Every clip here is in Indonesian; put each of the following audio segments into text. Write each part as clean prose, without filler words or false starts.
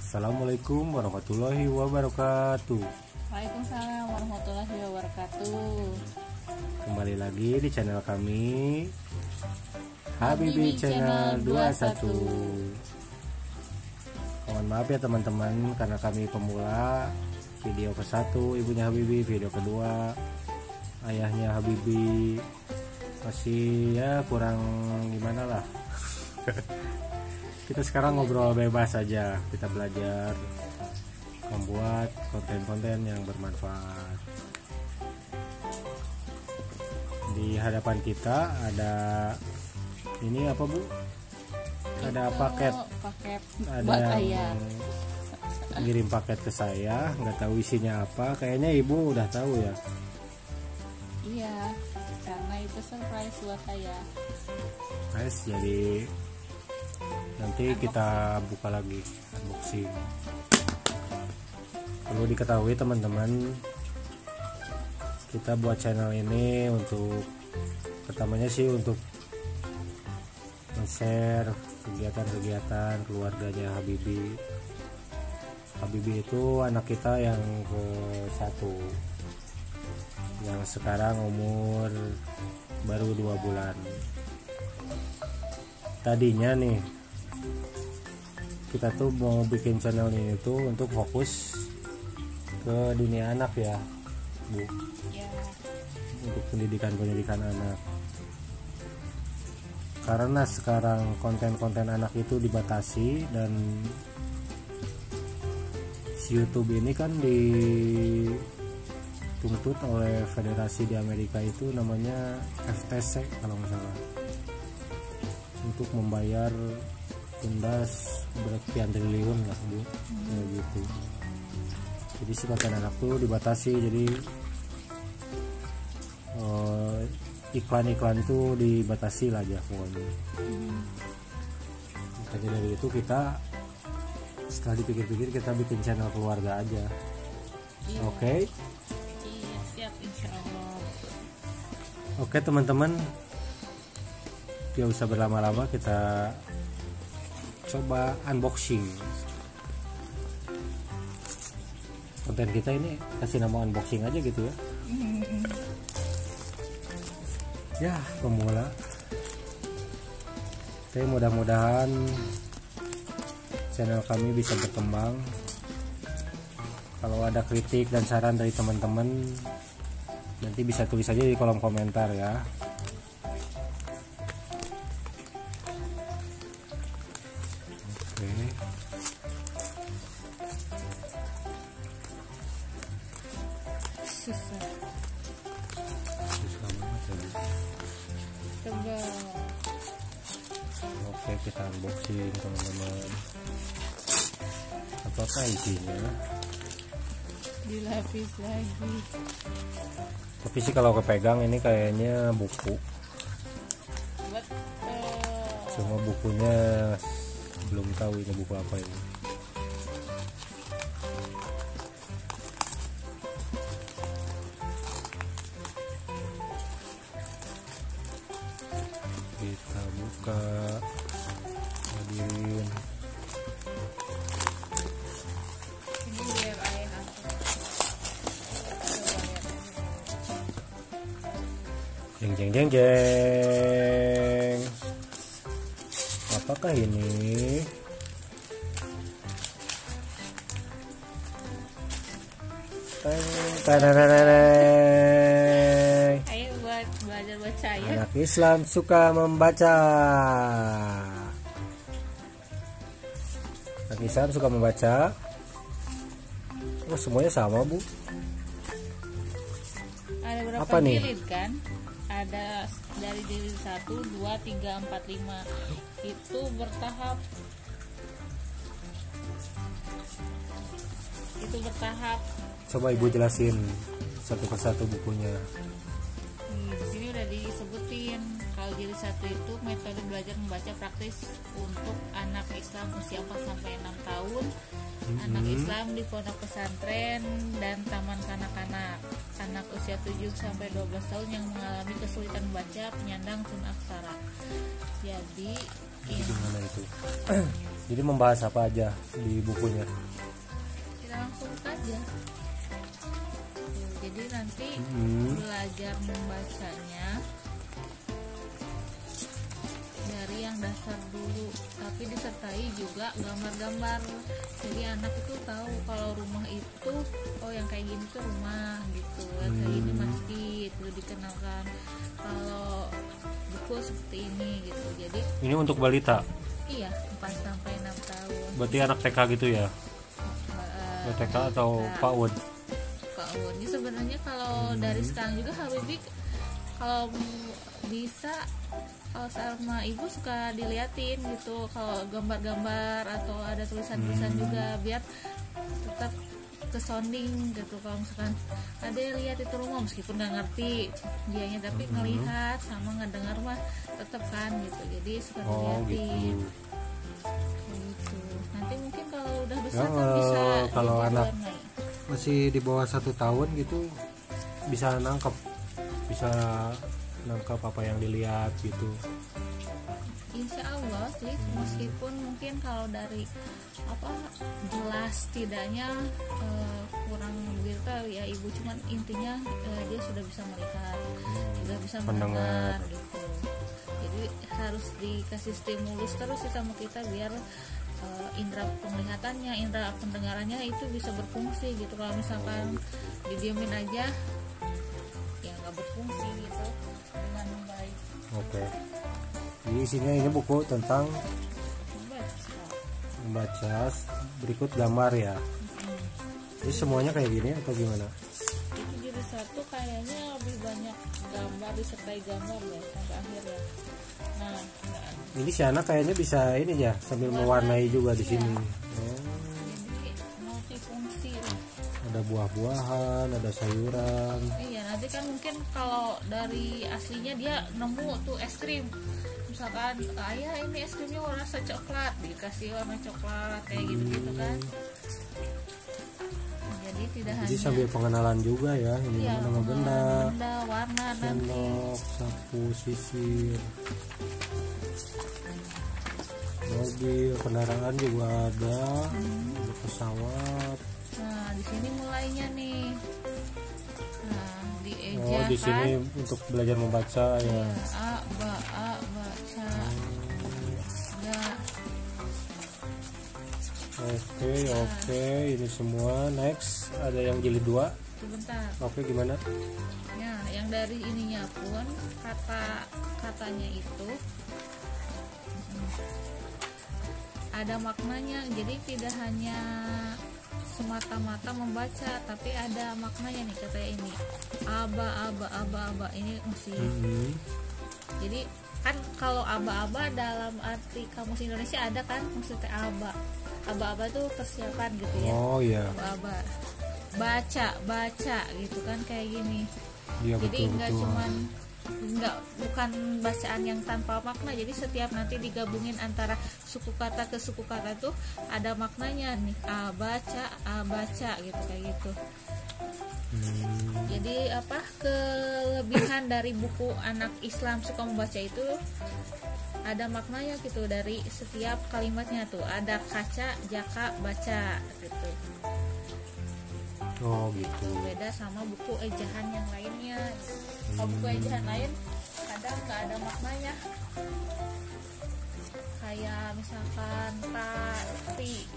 Assalamualaikum warahmatullahi wabarakatuh. Waalaikumsalam warahmatullahi wabarakatuh. Kembali lagi di channel kami Habibi Channel 21. Mohon maaf ya teman-teman, karena kami pemula. Video ke-1 ibunya Habibi, video kedua ayahnya Habibi. Masih ya kurang gimana lah. Kita sekarang ngobrol bebas aja. Kita belajar membuat konten-konten yang bermanfaat. Di hadapan kita ada ini apa Bu? Ada paket ada buat yang ayah. ngirim paket ke saya, nggak tahu isinya apa. Kayaknya ibu udah tahu ya. Iya, karena itu surprise buat ayah. Guys, jadi nanti kita buka lagi unboxing. Perlu diketahui teman-teman, kita buat channel ini untuk pertamanya sih untuk share kegiatan-kegiatan keluarganya Habibi. Habibi itu anak kita yang ke-1, yang sekarang umur baru 2 bulan. Tadinya nih kita tuh mau bikin channel ini tuh untuk fokus ke dunia anak ya Bu, Ya, untuk pendidikan anak. Karena sekarang konten-konten anak itu dibatasi, dan YouTube ini kan dituntut oleh federasi di Amerika itu namanya FTC kalau nggak salah, untuk membayar denda bersekian triliun lah Bu, kayak gitu. Jadi si konten anak tuh dibatasi, jadi iklan-iklan tuh dibatasi lah aja pokoknya. Makanya dari itu kita setelah dipikir-pikir kita bikin channel keluarga aja. iya. Oke. Iya, siap insya Allah. Oke teman-teman, tidak usah berlama-lama, kita coba unboxing. Konten kita ini kasih nama unboxing aja gitu ya. Ya, pemula. Oke, mudah-mudahan channel kami bisa berkembang. Kalau ada kritik dan saran dari teman-teman, nanti bisa tulis aja di kolom komentar ya. Oke. Susah. Susah banget ya, Bu. Coba. Oke, kita unboxing teman-teman. Apakah isinya? Dilapis lagi. Tapi sih kalau kepegang ini kayaknya buku. Betul. Cuma bukunya belum tahu ini buku apa ini. Kita buka, hadirin. Ini biar ayah aku. Jeng jeng jeng jeng. Apakah ini? Teng teng teng teng. Ayo buat belajar baca ya. Anak Islam suka membaca. Anak Islam suka membaca. Oh, semuanya sama Bu. Ada berapa Apa nih? jilid kan? Ada dari jilid 1, 2, 3, 4, 5. Itu bertahap. Coba Ibu jelasin satu persatu bukunya. Di sini udah disebutin kalau jilid 1 itu metode belajar membaca praktis untuk anak Islam usia 4 sampai 6 tahun, anak Islam di pondok pesantren dan taman kanak-kanak, anak usia 7 sampai 12 tahun yang mengalami kesulitan membaca, penyandang tunaksara. Jadi Gimana itu? Jadi membahas apa aja di bukunya? Kita langsung aja. Jadi nanti belajar membacanya dari yang dasar dulu, tapi disertai juga gambar-gambar. Jadi anak itu tahu kalau rumah itu, oh yang kayak gini tuh rumah gitu, yang kayak gini masjid, itu dikenalkan. Kalau buku seperti ini gitu. Jadi Ini untuk balita. iya 4 sampai 6 tahun. Berarti anak TK gitu ya? TK atau PAUD? PAUD. Jadi sebenarnya kalau dari sekarang juga Habibie kalau bisa, kalau sama ibu suka diliatin gitu, kalau gambar-gambar atau ada tulisan-tulisan juga biar tetap kesounding gitu. Kalau misalkan ada yang lihat itu rumah meskipun nggak ngerti dianya, tapi ngelihat sama ngedengar mah tetap kan gitu. Jadi suka diliatin gitu. Nanti mungkin kalau udah besar kan bisa kalau anak diwarnai. masih di bawah 1 tahun gitu bisa nangkep apa yang dilihat gitu. Insya Allah sih, meskipun mungkin kalau dari apa jelas tidaknya kurang gitu ya ibu, cuman intinya dia sudah bisa melihat, sudah bisa mendengar gitu. Jadi harus dikasih stimulus terus sih sama kita biar indera penglihatannya, indera pendengarannya itu bisa berfungsi gitu. Kalau misalkan didiemin aja ya nggak berfungsi gitu dengan baik. Oke. Jadi isinya ini buku tentang membaca, berikut gambar ya. Jadi semuanya kayak gini atau gimana? Itu jadi satu kayaknya lebih banyak gambar, disertai gambar ya sampai akhir ya. Nah, Ini si anak kayaknya bisa ini ya sambil mewarnai juga di sini. jadi multifungsi lah. Ada buah-buahan, ada sayuran. Iya, nanti kan mungkin kalau dari aslinya dia nemu tuh es krim. Misalkan ayah ini es krimnya rasa coklat, dikasih warna coklat kayak gitu-gitu kan. Jadi tidak Jadi hanya sambil pengenalan juga ya, ini iya, nama benda, warna nanti. sendok, sapu, sisir, mobil, kendaraan juga ada pesawat. Nah, di sini mulainya nih. Nah, di Oh, di sini untuk belajar membaca ya. A, baca. Ya, Oke, ini semua. Next, ada yang jilid 2. sebentar. Oke, gimana? Ya, yang dari ininya pun katanya itu ada maknanya. Jadi tidak hanya semata-mata membaca, tapi ada maknanya nih katanya ini. Aba ini mesti. Jadi kan kalau aba-aba dalam arti kamus Indonesia ada kan maksudnya aba itu persiapan gitu ya. Oh iya. Aba baca gitu kan kayak gini. Iya, Jadi nggak betul. cuman bukan bacaan yang tanpa makna. Jadi setiap nanti digabungin antara suku kata ke suku kata tuh ada maknanya nih. Baca gitu kayak gitu. Jadi apa kelebihan dari buku anak Islam suka membaca itu ada maknanya gitu dari setiap kalimatnya tuh, ada kaca, jaka, baca gitu. Oh gitu. Beda sama buku ejahan yang lainnya. Kalau buku ejahan lain kadang nggak ada maknanya. Kayak misalkan tati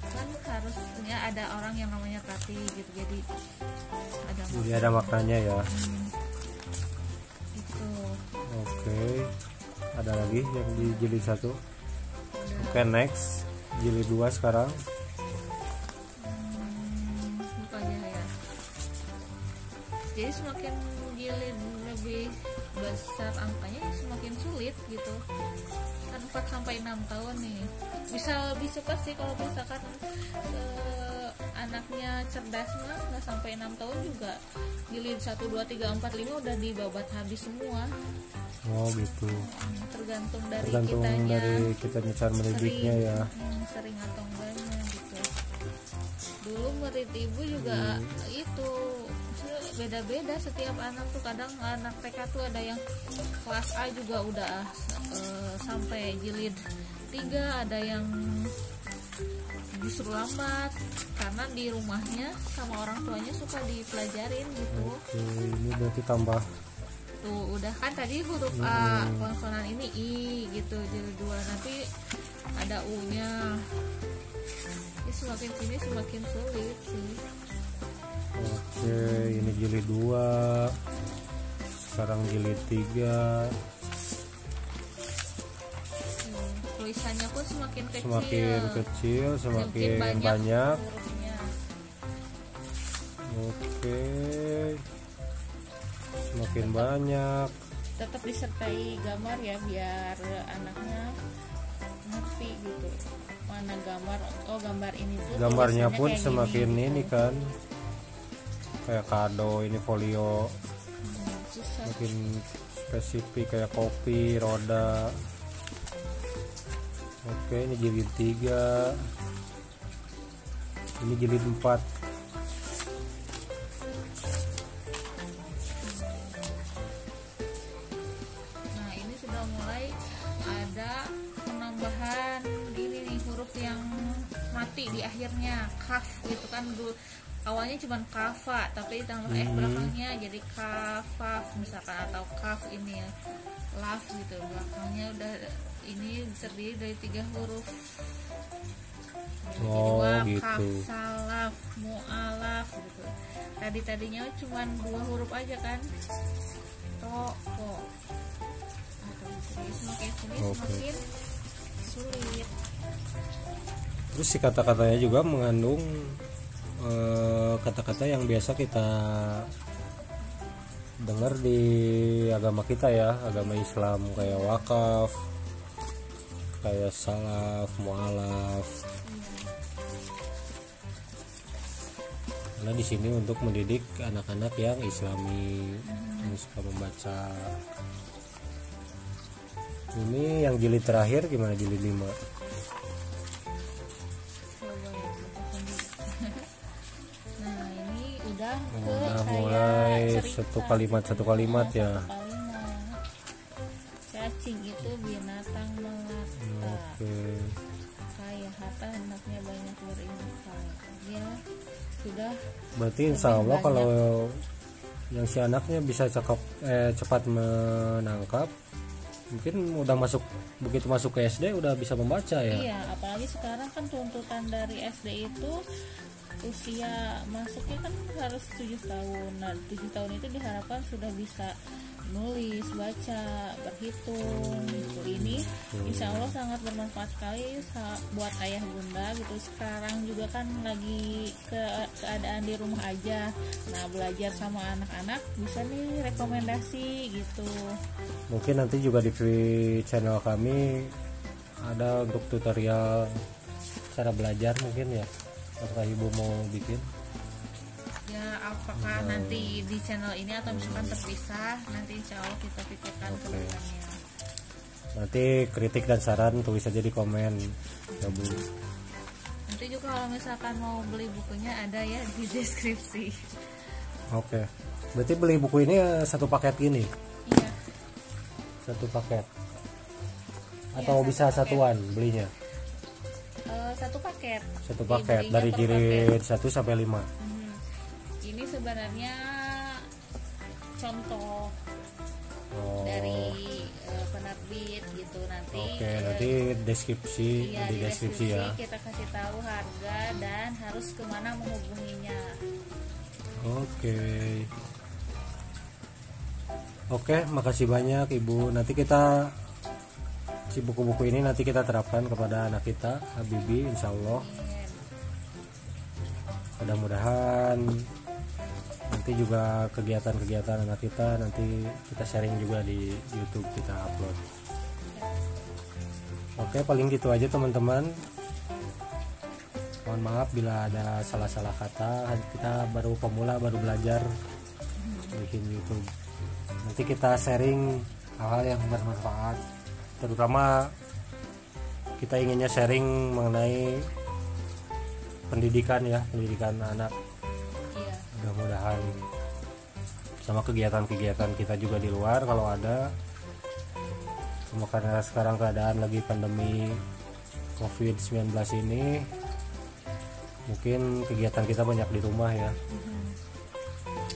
kan harusnya ada orang yang namanya tati gitu, jadi ada makna. Jadi ada maknanya ya. Itu Oke. Ada lagi yang di jilid 1. Oke, next. Jilid 2 sekarang. bukanya ya. Jadi semakin jilid lebih besar angkanya semakin sulit gitu. Kan 4 sampai 6 tahun nih. Bisa lebih cepat sih kalau misalkan anaknya cerdas mah nggak sampai 6 tahun juga jilid 1, 2, 3, 4, 5 udah dibabat habis semua. Oh gitu. Tergantung dari Tergantung kitanya dari kita cara mendidiknya ya. sering atau enggaknya gitu. Dulu murid ibu juga itu beda-beda setiap anak tuh. Kadang anak TK tuh ada yang kelas A juga udah sampai jilid 3, ada yang justru lambat karena di rumahnya sama orang tuanya suka dipelajarin gitu. Oke, ini berarti tambah Tuh udah kan tadi huruf A konsonan ini I gitu jilid 2, nanti ada U nya. Ini semakin sini semakin sulit sih. Oke, ini jilid 2, sekarang jilid 3. Tulisannya pun semakin kecil, semakin banyak. hurufnya. Oke, semakin banyak. Tetap disertai gambar ya biar anaknya ngerti gitu mana gambar, oh gambar ini tuh Gambarnya tulisannya pun kayak semakin gini, ini gitu. kan kayak kado, ini folio Susah. makin spesifik kayak kopi, roda. Oke, ini jilid 3, ini jilid 4. Nah ini sudah mulai ada penambahan ini nih huruf yang mati di akhirnya, kaf gitu kan. Dulu awalnya cuma kafa tapi ditambah belakangnya jadi kafaf misalkan, atau kaf ini ya laf gitu, belakangnya udah ini terdiri dari 3 huruf. Oh, Jadi gitu. wakaf, salaf, mu'alaf gitu. Tadinya cuma 2 huruf aja kan, toko. Semakin sini semakin sulit. Terus si kata-katanya juga mengandung kata-kata yang biasa kita dengar di agama kita ya, agama Islam, kayak wakaf, kayak salaf, mu'alaf. Karena di sini untuk mendidik anak-anak yang Islami, yang suka membaca. Ini yang jilid terakhir gimana, jilid 5? Coba ya, kita sendiri. Nah ini udah Udah kayak mulai cerita. satu kalimat ya. Satu kalimat. Cacing itu binatang melata. Oke. Kayak harta hendaknya banyak berinfak. Ya sudah. Berarti insya Allah kalau yang si anaknya bisa cepat menangkap, mungkin udah begitu masuk ke SD udah bisa membaca ya. Iya, apalagi sekarang kan tuntutan dari SD itu usia masuknya kan harus 7 tahun. Nah 7 tahun itu diharapkan sudah bisa nulis, baca, berhitung gitu. Ini insya Allah sangat bermanfaat sekali buat ayah bunda gitu. Sekarang juga kan lagi keadaan di rumah aja, nah belajar sama anak-anak bisa nih rekomendasi gitu. Mungkin nanti juga di channel kami ada untuk tutorial cara belajar mungkin ya. Apakah ibu mau bikin? Ya apakah nanti di channel ini atau misalkan terpisah, nanti insya Allah kita pikirkan ke depannya. Nanti kritik dan saran tulis aja di komen ya Bu. Nanti juga kalau misalkan mau beli bukunya ada ya di deskripsi. Oke. Berarti beli buku ini satu paket gini? Iya. Satu paket? Iya, Atau satu bisa paket. satuan belinya? Satu paket. Satu paket Dibelinya dari per jilid paket. 1 sampai 5. Ini sebenarnya contoh Oh. dari penerbit gitu nanti. Oke, nanti deskripsi Iya, di deskripsi ya. kita kasih tahu harga dan harus kemana menghubunginya. Oke, makasih banyak Ibu. Nanti kita si buku-buku ini nanti kita terapkan kepada anak kita, Habibi, insya Allah. Mudah-mudahan nanti juga kegiatan-kegiatan anak kita nanti kita sharing juga di YouTube, kita upload. Oke, paling gitu aja teman-teman. Mohon maaf bila ada salah-salah kata. Kita baru pemula, baru belajar bikin YouTube. Nanti kita sharing hal-hal yang bermanfaat. Terutama kita inginnya sharing mengenai pendidikan ya, pendidikan anak. Iya. Mudah-mudahan sama kegiatan-kegiatan kita juga di luar kalau ada. Cuma karena sekarang keadaan lagi pandemi COVID-19 ini, mungkin kegiatan kita banyak di rumah ya.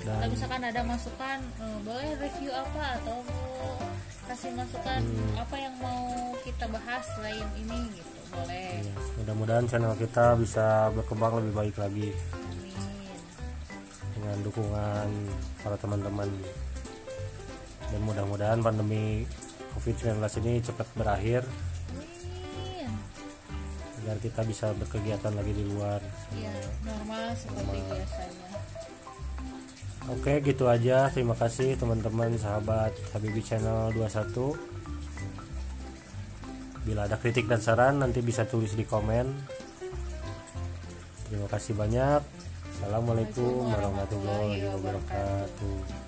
Kalau misalkan ada masukan, boleh review apa atau kasih masukan apa yang mau kita bahas selain ini gitu, boleh. Ya, mudah-mudahan channel kita bisa berkembang lebih baik lagi. Amin. Dengan dukungan para teman-teman, dan mudah-mudahan pandemi COVID-19 ini cepat berakhir. Amin. Agar kita bisa berkegiatan lagi di luar. Ya, normal seperti biasanya. Oke, gitu aja. Terima kasih teman-teman sahabat Habibi Channel 21. Bila ada kritik dan saran nanti bisa tulis di komen. Terima kasih banyak. Assalamualaikum warahmatullahi wabarakatuh.